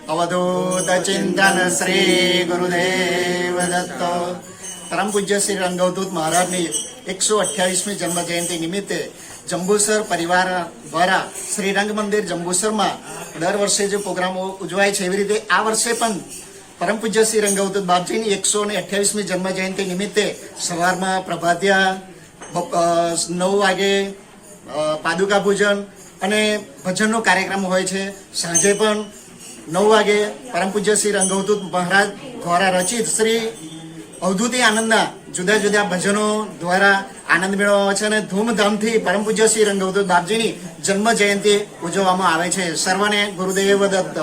અવધૂત ચિંતન શ્રી ગુરુદેવ દત્ત. પરમ પૂજ્ય શ્રી રંગઅવધૂત મહારાજની 128મી જન્મ જયંતિ નિમિત્તે જંબુસર પરિવાર દ્વારા શ્રી રંગ મંદિર જંબુસરમાં દર વર્ષે જે પ્રોગ્રામો ઉજવાય છે એવી રીતે આ વર્ષે પણ પરમ પૂજ્ય શ્રી રંગઅવધૂત બાપજીની 128મી જન્મ જયંતિ નિમિત્તે સવારમાં પ્રભાતિયા, 9 વાગે પાદુકા પૂજન અને ભજનનો કાર્યક્રમ હોય છે. સાંજે પણ 9 વાગે પરમ પૂજ્ય શ્રી રંગઅવધૂત મહારાજ દ્વારા રચિત શ્રી અવધૂતી આનંદના જુદા જુદા ભજનો દ્વારા આનંદ મેળવવામાં આવે છે અને ધૂમધામથી પરમ પૂજ્ય શ્રી રંગઅવધૂત બાપજીની જન્મ જયંતિ ઉજવવામાં આવે છે. સર્વને ગુરુદેવ દત્ત.